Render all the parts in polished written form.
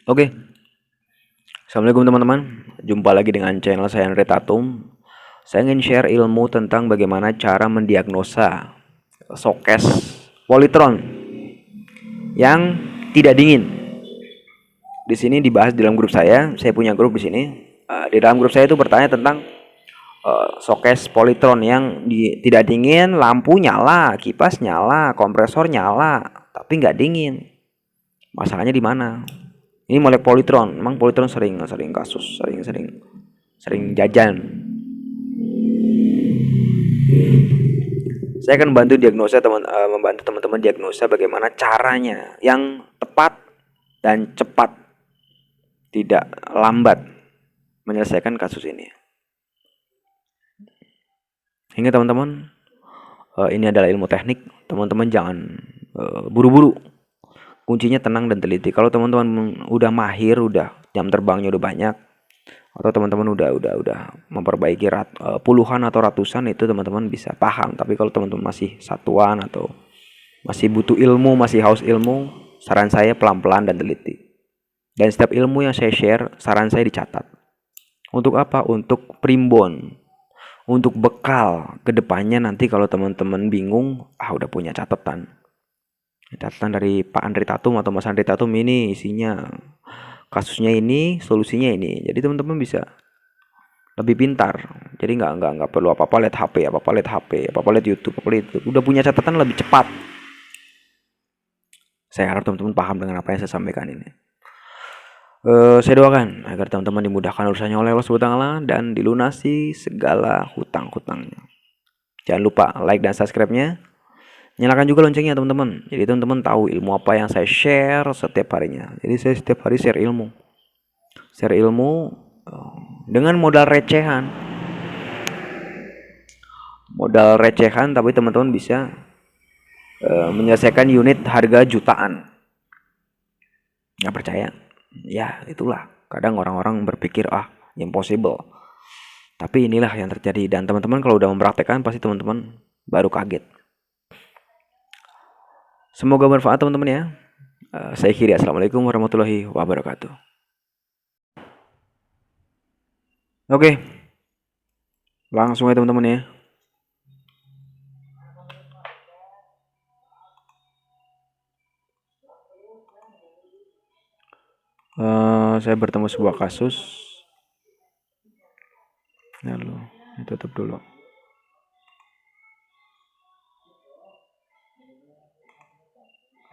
Oke, Assalamualaikum teman-teman. Jumpa lagi dengan channel saya Andre Tatum. Saya ingin share ilmu tentang bagaimana cara mendiagnosa sokes polytron yang tidak dingin. Di sini dibahas di dalam grup saya. Saya punya grup di sini. Di dalam grup saya itu bertanya tentang sokes polytron yang tidak dingin, lampu nyala, kipas nyala, kompresor nyala, tapi nggak dingin. Masalahnya di mana? Ini molek polytron. Emang polytron sering sering kasus, sering jajan. Saya akan membantu teman-teman diagnosa bagaimana caranya yang tepat dan cepat, tidak lambat menyelesaikan kasus ini. Hingga teman-teman, ini adalah ilmu teknik. Teman-teman jangan buru-buru. Kuncinya tenang dan teliti. Kalau teman-teman udah mahir, udah jam terbangnya udah banyak, atau teman-teman udah memperbaiki puluhan atau ratusan, itu teman-teman bisa paham. Tapi kalau teman-teman masih satuan atau masih butuh ilmu, masih haus ilmu, saran saya pelan-pelan dan teliti. Dan setiap ilmu yang saya share, saran saya dicatat. Untuk apa? Untuk primbon, untuk bekal kedepannya. Nanti kalau teman-teman bingung, udah punya catatan dari Pak Andri Tatum atau Mas Andri Tatum, ini isinya kasusnya ini, solusinya ini. Jadi teman-teman bisa lebih pintar. Jadi nggak perlu apa-apa lihat HP, apa-apa lihat YouTube, udah punya catatan lebih cepat. Saya harap teman-teman paham dengan apa yang saya sampaikan ini. Saya doakan agar teman-teman dimudahkan urusannya oleh Allah Subhanahu wa taala dan dilunasi segala hutang-hutangnya. Jangan lupa like dan subscribe-nya. Nyalakan juga loncengnya teman-teman. Jadi teman-teman tahu ilmu apa yang saya share setiap harinya. Jadi saya setiap hari share ilmu. Share ilmu dengan modal recehan. Modal recehan tapi teman-teman bisa menyelesaikan unit harga jutaan. Nggak percaya? Ya, itulah. Kadang orang-orang berpikir, impossible. Tapi inilah yang terjadi. Dan teman-teman kalau udah mempraktekkan, pasti teman-teman baru kaget. Semoga bermanfaat teman-teman ya. Saya kira. Assalamualaikum warahmatullahi wabarakatuh. Oke, langsung ya teman-teman ya. Saya bertemu sebuah kasus. Lalu tutup dulu.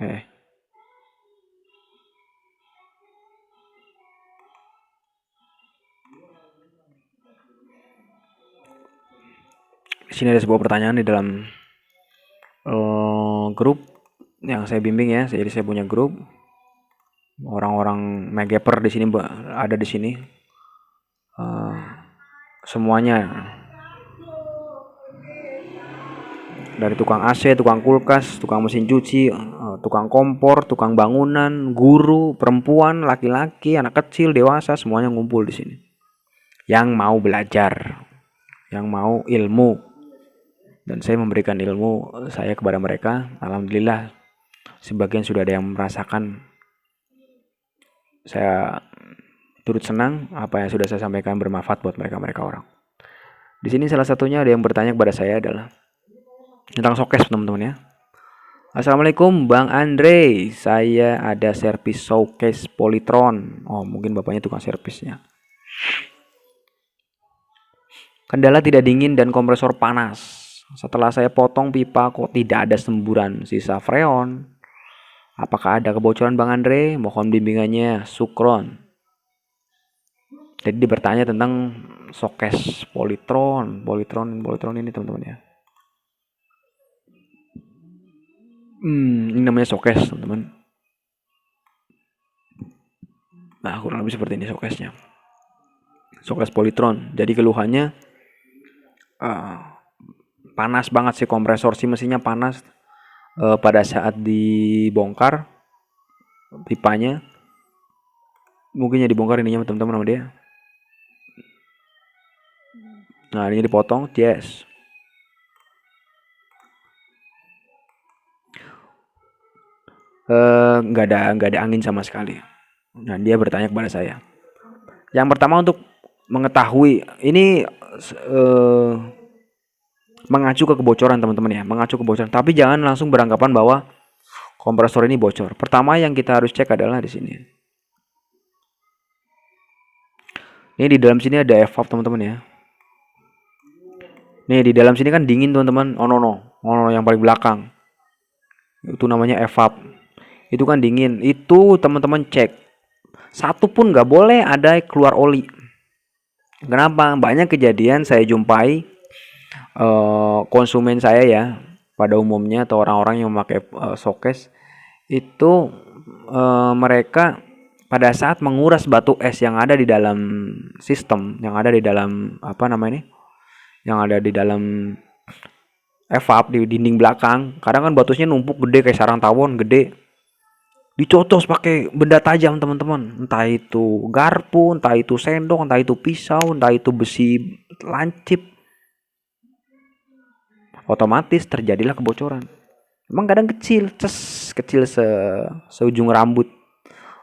Di sini ada sebuah pertanyaan di dalam grup yang saya bimbing ya. Jadi saya punya grup. Orang-orang megaper di sini ada di sini. Semuanya dari tukang AC, tukang kulkas, tukang mesin cuci, tukang kompor, tukang bangunan, guru, perempuan, laki-laki, anak kecil, dewasa, semuanya ngumpul di sini. Yang mau belajar, yang mau ilmu, dan saya memberikan ilmu saya kepada mereka. Alhamdulillah, sebagian sudah ada yang merasakan. Saya turut senang apa yang sudah saya sampaikan bermanfaat buat mereka orang. Di sini salah satunya ada yang bertanya kepada saya adalah tentang showcase teman-teman ya. Assalamualaikum Bang Andre, saya ada servis showcase polytron. Mungkin bapaknya tukang servisnya. Kendala tidak dingin dan kompresor panas. Setelah saya potong pipa kok tidak ada semburan sisa freon. Apakah ada kebocoran Bang Andre? Mohon bimbingannya, sukron. Jadi bertanya tentang showcase polytron ini teman-teman ya. Ini namanya showcase teman-teman. Nah, kurang lebih seperti ini showcase-nya. Showcase polytron. Jadi keluhannya panas banget sih, kompresor si mesinnya panas pada saat dibongkar pipanya. Mungkin ya dibongkar ininya teman-teman sama dia. Nah, ini dipotong, yes. Nggak ada angin sama sekali. Nah, dia bertanya kepada saya. Yang pertama untuk mengetahui ini eh, mengacu ke kebocoran teman-teman ya, mengacu ke kebocoran. Tapi jangan langsung beranggapan bahwa kompresor ini bocor. Pertama yang kita harus cek adalah di sini. Ini di dalam sini ada evap teman-teman ya. Nih di dalam sini kan dingin teman-teman. Oh no, yang paling belakang. Itu namanya evap. Itu kan dingin. Itu teman-teman cek. Satu pun nggak boleh ada keluar oli. Kenapa? Banyak kejadian saya jumpai konsumen saya ya pada umumnya atau orang-orang yang memakai showcase itu mereka pada saat menguras batu es yang ada di dalam sistem, yang ada di dalam apa namanya, yang ada di dalam evap di dinding belakang, kadang kan batusnya numpuk gede kayak sarang tawon gede, dicocos pakai benda tajam teman-teman, entah itu garpu, entah itu sendok, entah itu pisau, entah itu besi lancip, otomatis terjadilah kebocoran. Emang kadang kecil, kecil seujung rambut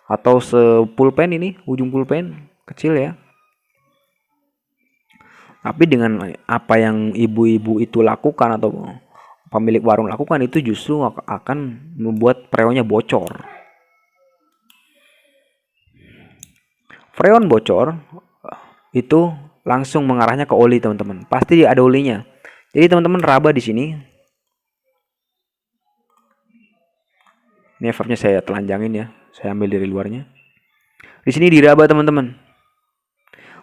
atau sepulpen ini, ujung pulpen kecil ya. Tapi dengan apa yang ibu-ibu itu lakukan atau pemilik warung lakukan itu justru akan membuat freonnya bocor. Freon bocor itu langsung mengarahnya ke oli teman-teman. Pasti ada olinya. Jadi teman-teman raba di sini. Ini evapnya saya telanjangin ya. Saya ambil dari luarnya. Di sini diraba teman-teman.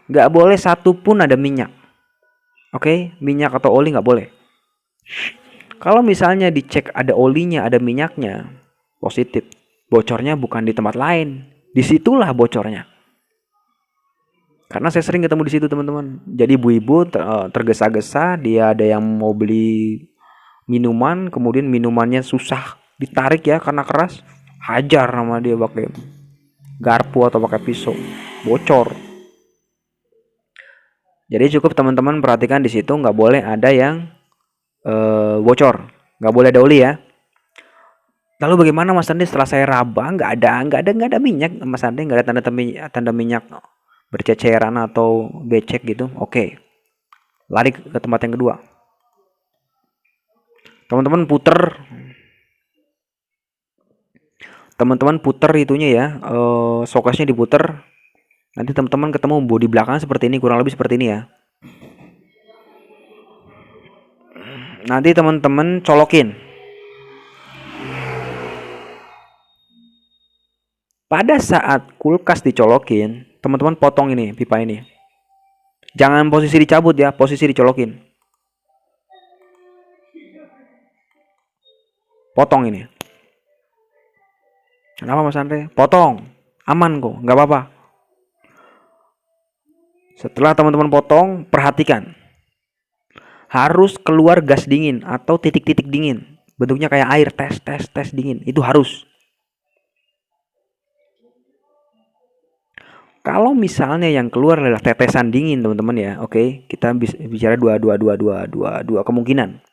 Nggak boleh satu pun ada minyak. Oke, minyak atau oli nggak boleh. Kalau misalnya dicek ada olinya, ada minyaknya, positif. Bocornya bukan di tempat lain. Disitulah bocornya. Karena saya sering ketemu di situ teman-teman. Jadi ibu-ibu tergesa-gesa, dia ada yang mau beli minuman, kemudian minumannya susah ditarik ya karena keras, hajar sama dia pakai garpu atau pakai pisau, bocor. Jadi cukup teman-teman perhatikan di situ nggak boleh ada yang bocor, nggak boleh ada oli ya. Lalu bagaimana Mas Andi setelah saya raba nggak ada minyak Mas Andi, nggak ada tanda minyak berceceran atau becek gitu. Oke, lari ke tempat yang kedua. Teman-teman puter itunya ya, sokesnya diputer. Nanti teman-teman ketemu bodi belakang seperti ini, kurang lebih seperti ini ya. Nanti teman-teman colokin. Pada saat kulkas dicolokin, teman-teman potong ini pipa ini. Jangan posisi dicabut ya, posisi dicolokin. Potong ini. Kenapa Mas Andre? Potong. Aman kok, nggak apa-apa. Setelah teman-teman potong, perhatikan. Harus keluar gas dingin atau titik-titik dingin. Bentuknya kayak air, tes dingin. Itu harus. Kalau misalnya yang keluar adalah tetesan dingin teman-teman ya, oke, kita bicara dua kemungkinan.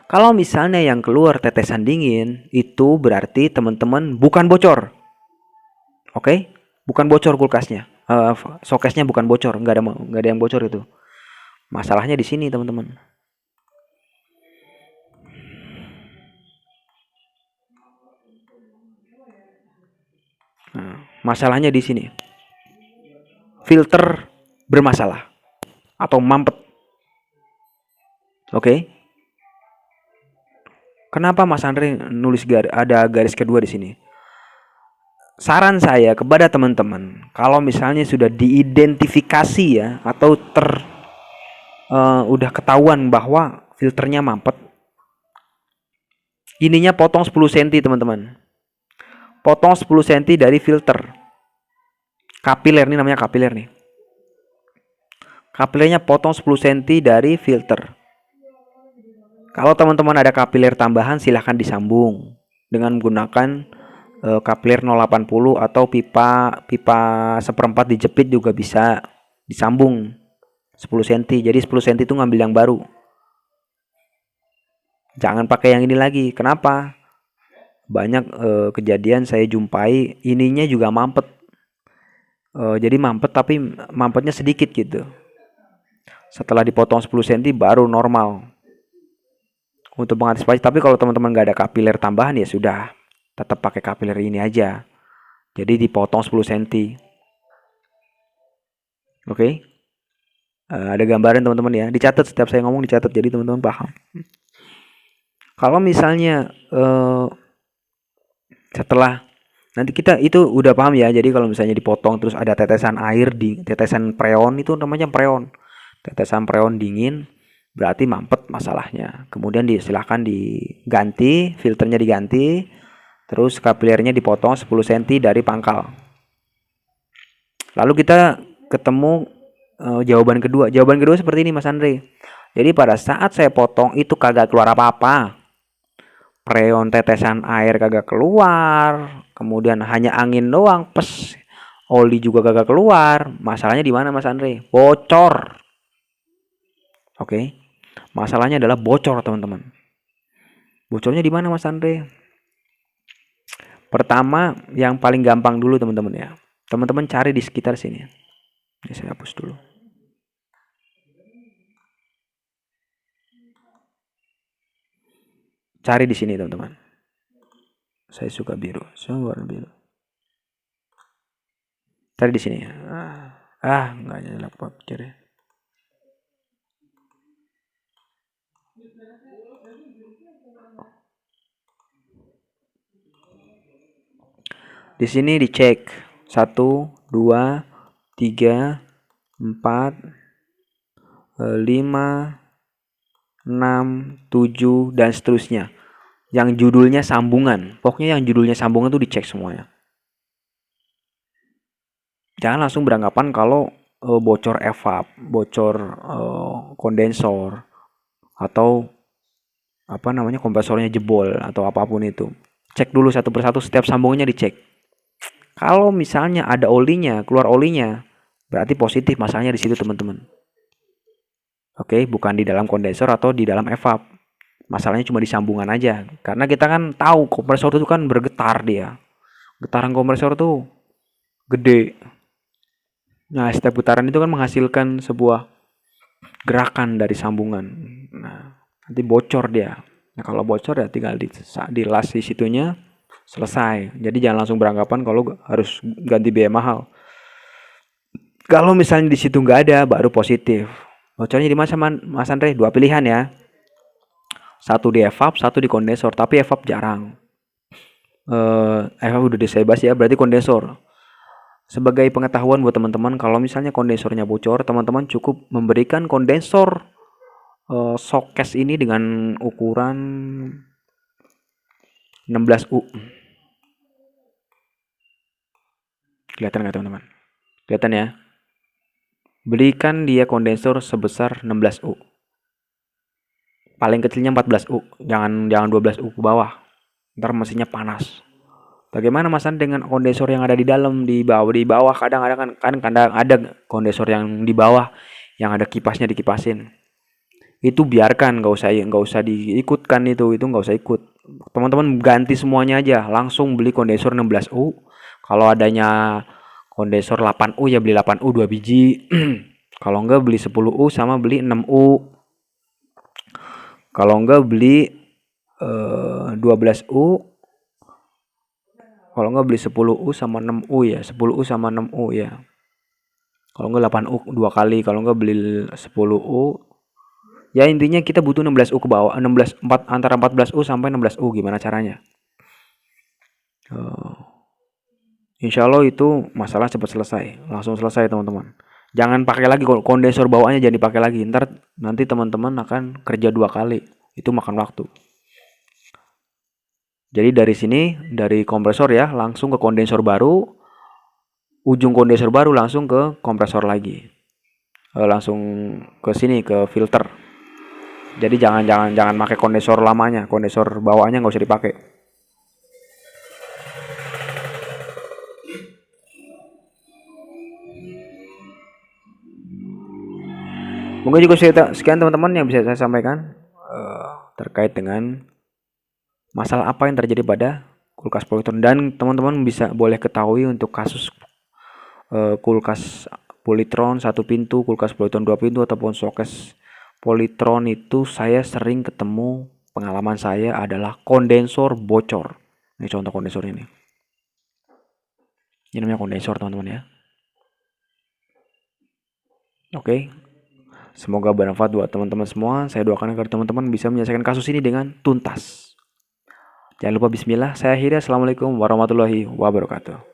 Kalau misalnya yang keluar tetesan dingin, itu berarti teman-teman bukan bocor, oke, bukan bocor kulkasnya, sokesnya bukan bocor, nggak ada yang bocor itu. Masalahnya di sini teman-teman. Masalahnya di sini. Filter bermasalah atau mampet. Oke. Kenapa Mas Andre nulis ada garis kedua di sini? Saran saya kepada teman-teman, kalau misalnya sudah diidentifikasi ya atau udah ketahuan bahwa filternya mampet, ininya potong 10 cm teman-teman. Potong 10 cm dari filter. Kapiler nih namanya kapiler nih. Kapilernya potong 10 cm dari filter. Kalau teman-teman ada kapiler tambahan silahkan disambung dengan menggunakan kapiler 080 atau pipa seperempat dijepit juga bisa disambung 10 cm. Jadi 10 cm itu ngambil yang baru. Jangan pakai yang ini lagi. Kenapa? Banyak kejadian saya jumpai ininya juga mampet. Jadi mampet tapi mampetnya sedikit gitu. Setelah dipotong 10 cm baru normal untuk mengantisipasi. Tapi kalau teman-teman nggak ada kapiler tambahan ya sudah, tetap pakai kapiler ini aja. Jadi dipotong 10 cm. Oke. Ada gambaran teman-teman ya. Dicatat, setiap saya ngomong dicatat jadi teman-teman paham. Kalau misalnya setelah nanti kita itu udah paham ya. Jadi kalau misalnya dipotong terus ada tetesan air di tetesan preon, itu namanya preon. Tetesan preon dingin berarti mampet masalahnya. Kemudian silahkan diganti, filternya diganti, terus kapilernya dipotong 10 cm dari pangkal. Lalu kita ketemu jawaban kedua. Jawaban kedua seperti ini Mas Andre. Jadi pada saat saya potong itu kagak keluar apa-apa. Preon tetesan air kagak keluar, kemudian hanya angin doang, pes. Oli juga kagak keluar. Masalahnya di mana Mas Andre? Bocor. Oke. Masalahnya adalah bocor, teman-teman. Bocornya di mana Mas Andre? Pertama, yang paling gampang dulu teman-teman ya. Teman-teman cari di sekitar sini. Ini saya hapus dulu. Cari di sini teman-teman. Saya suka biru, saya warna biru. Cari di sini. Nggak nyala capture. Di sini dicek 1, 2, 3, 4, 5, 6, 7 dan seterusnya. Yang judulnya sambungan. Pokoknya yang judulnya sambungan tuh dicek semuanya. Jangan langsung beranggapan kalau bocor evap, bocor kondensor atau kompresornya jebol atau apapun itu. Cek dulu satu persatu, setiap sambungannya dicek. Kalau misalnya ada olinya, keluar olinya, berarti positif, masalahnya di situ teman-teman. Oke, bukan di dalam kondensor atau di dalam evap. Masalahnya cuma di sambungan aja. Karena kita kan tahu kompresor itu kan bergetar dia. Getaran kompresor tuh gede. Nah, setiap getaran itu kan menghasilkan sebuah gerakan dari sambungan. Nah, nanti bocor dia. Nah, kalau bocor ya tinggal dilas di situnya, selesai. Jadi jangan langsung beranggapan kalau harus ganti biaya mahal. Kalau misalnya di situ nggak ada, baru positif. Bocornya di mana Mas Andre? Dua pilihan ya. Satu di evap, satu di kondensor. Tapi evap jarang. Evap udah saya bahas ya, berarti kondensor. Sebagai pengetahuan buat teman-teman, kalau misalnya kondensornya bocor, teman-teman cukup memberikan kondensor showcase ini dengan ukuran 16U. Kelihatan nggak teman-teman? Kelihatan ya? Belikan dia kondensor sebesar 16U. Paling kecilnya 14U, jangan 12U ke bawah. Ntar mesinnya panas. Bagaimana Mas dengan kondensor yang ada di dalam, di bawah kadang-kadang kan ada kondensor yang di bawah yang ada kipasnya, dikipasin. Itu biarkan, nggak usah diikutkan, itu nggak usah ikut. Teman-teman ganti semuanya aja, langsung beli kondensor 16U. Kalau adanya kondensor 8U ya beli 8U 2 biji. Kalau enggak beli 10U sama beli 6U. Kalau enggak beli 12U. Kalau enggak beli 10U sama 6U ya, 10U sama 6U ya. Kalau enggak 8U 2 kali, kalau enggak beli 10U. Ya intinya kita butuh 16U ke bawah, antara 14U sampai 16U, gimana caranya? Insya Allah itu masalah cepat selesai, langsung selesai teman-teman. Jangan pakai lagi kondensor bawaannya, jangan dipakai lagi. Ntar nanti teman-teman akan kerja 2 kali, itu makan waktu. Jadi dari sini, dari kompresor ya, langsung ke kondensor baru, ujung kondensor baru langsung ke kompresor lagi, langsung ke sini ke filter. Jadi jangan pakai kondensor lamanya, kondensor bawaannya nggak usah dipakai. Mungkin juga sekian teman-teman yang bisa saya sampaikan terkait dengan masalah apa yang terjadi pada kulkas Polytron. Dan teman-teman bisa boleh ketahui untuk kasus kulkas Polytron satu pintu, kulkas Polytron dua pintu ataupun showcase Polytron itu saya sering ketemu, pengalaman saya adalah kondensor bocor. Ini contoh kondensor ini. Ini namanya kondensor teman-teman ya. Oke. Semoga bermanfaat buat teman-teman semua. Saya doakan agar teman-teman bisa menyelesaikan kasus ini dengan tuntas. Jangan lupa bismillah. Saya akhiri. Assalamualaikum warahmatullahi wabarakatuh.